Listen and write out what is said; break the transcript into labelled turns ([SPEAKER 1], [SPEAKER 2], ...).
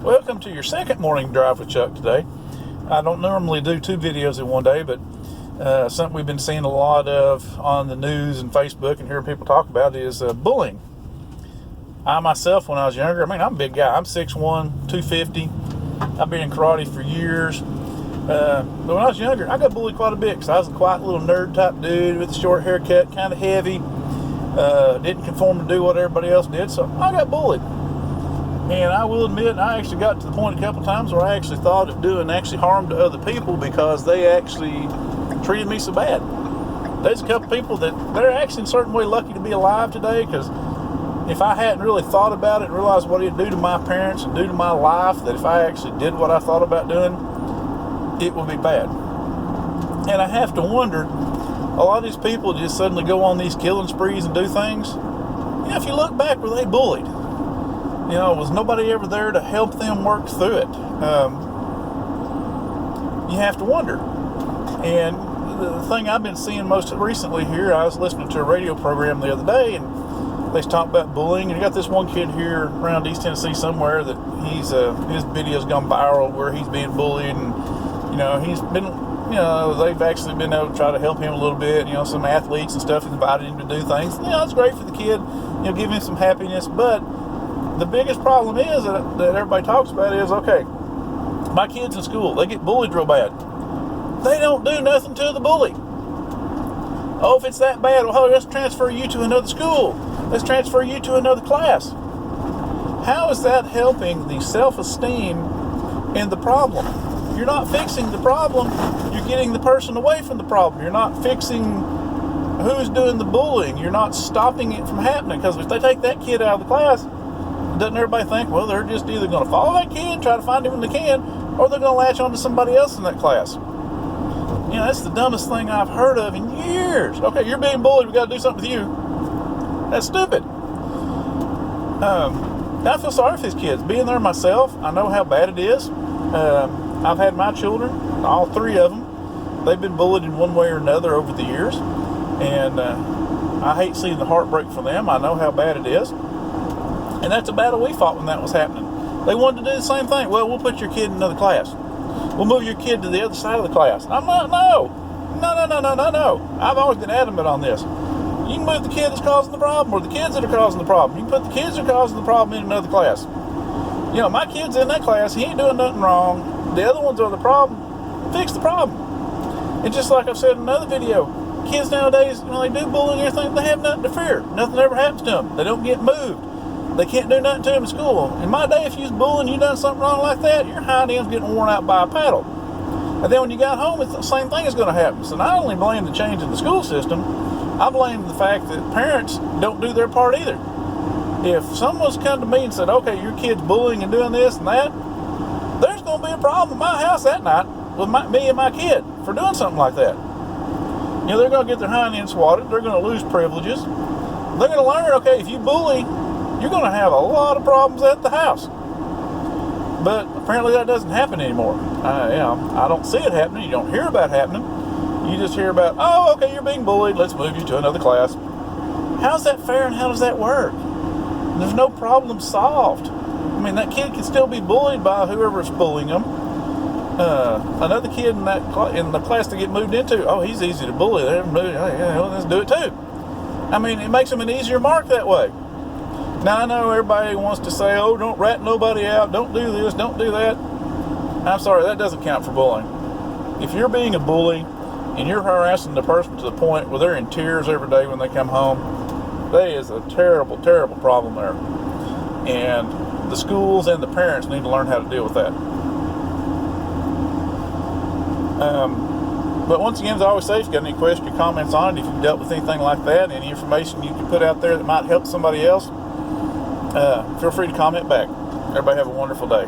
[SPEAKER 1] Welcome to your second morning drive with Chuck today. I don't normally do two videos in one day, but something we've been seeing a lot of on the news and Facebook and hearing people talk about is bullying. I myself, when I was younger, I'm a big guy. I'm 6'1", 250. I've been in karate for years. But when I was younger, I got bullied quite a bit because I was a quiet little nerd type dude with a short haircut, kind of heavy. Didn't conform to do what everybody else did, so I got bullied. And I will admit, I actually got to the point a couple times where I actually thought of doing actually harm to other people because they actually treated me so bad. There's a couple people that they're actually in a certain way lucky to be alive today, because if I hadn't really thought about it and realized what it'd do to my parents and do to my life, that if I actually did what I thought about doing, it would be bad. And I have to wonder, a lot of these people just suddenly go on these killing sprees and do things. If you look back, were they bullied? Was nobody ever there to help them work through it? You have to wonder. And the thing I've been seeing most recently here, I was listening to a radio program the other day, and they talked about bullying. And you got this one kid here around East Tennessee somewhere that he's his video's gone viral where he's being bullied, and he's been, they've actually been able to try to help him a little bit. Some athletes and stuff have invited him to do things. It's great for the kid. Give him some happiness, but the biggest problem is that everybody talks about is, okay, my kids in school, they get bullied real bad. They don't do nothing to the bully. Oh, if it's that bad, well, let's transfer you to another school. Let's transfer you to another class. How is that helping the self-esteem in the problem? You're not fixing the problem. You're getting the person away from the problem. You're not fixing who's doing the bullying. You're not stopping it from happening, because if they take that kid out of the class, doesn't everybody think, well, they're just either going to follow that kid, try to find him when they can, or they're going to latch on to somebody else in that class? That's the dumbest thing I've heard of in years. Okay, you're being bullied, we got to do something with you. That's stupid. I feel sorry for these kids. Being there myself, I know how bad it is. I've had my children, all three of them. They've been bullied in one way or another over the years. And I hate seeing the heartbreak for them. I know how bad it is. And that's a battle we fought when that was happening. They wanted to do the same thing. Well, we'll put your kid in another class. We'll move your kid to the other side of the class. I'm not, no. I've always been adamant on this. You can move the kid that's causing the problem, or the kids that are causing the problem. You can put the kids that are causing the problem in another class. My kid's in that class. He ain't doing nothing wrong. The other ones are the problem. Fix the problem. And just like I've said in another video, kids nowadays, when they do bullying and everything, they have nothing to fear. Nothing ever happens to them. They don't get moved. They can't do nothing to them in school. In my day, if you was bullying, you done something wrong like that, your hind end's getting worn out by a paddle. And then when you got home, it's the same thing is going to happen. So I only blame the change in the school system, I blame the fact that parents don't do their part either. If someone's come to me and said, okay, your kid's bullying and doing this and that, there's going to be a problem in my house that night with me and my kid for doing something like that. They're going to get their hind end swatted. They're going to lose privileges. They're going to learn, okay, if you bully, you're going to have a lot of problems at the house. But apparently that doesn't happen anymore. I don't see it happening. You don't hear about it happening. You just hear about, oh, okay, you're being bullied. Let's move you to another class. How's that fair, and how does that work? There's no problem solved. That kid can still be bullied by whoever's bullying them. Another kid in the class to get moved into, oh, he's easy to bully. Let's do it too. It makes them an easier mark that way. Now, I know everybody wants to say, oh, don't rat nobody out, don't do this, don't do that. I'm sorry, that doesn't count for bullying. If you're being a bully and you're harassing the person to the point where they're in tears every day when they come home, that is a terrible, terrible problem there. And the schools and the parents need to learn how to deal with that. But once again, as I always say, if you've got any questions or comments on it, if you've dealt with anything like that, any information you can put out there that might help somebody else, feel free to comment back. Everybody have a wonderful day.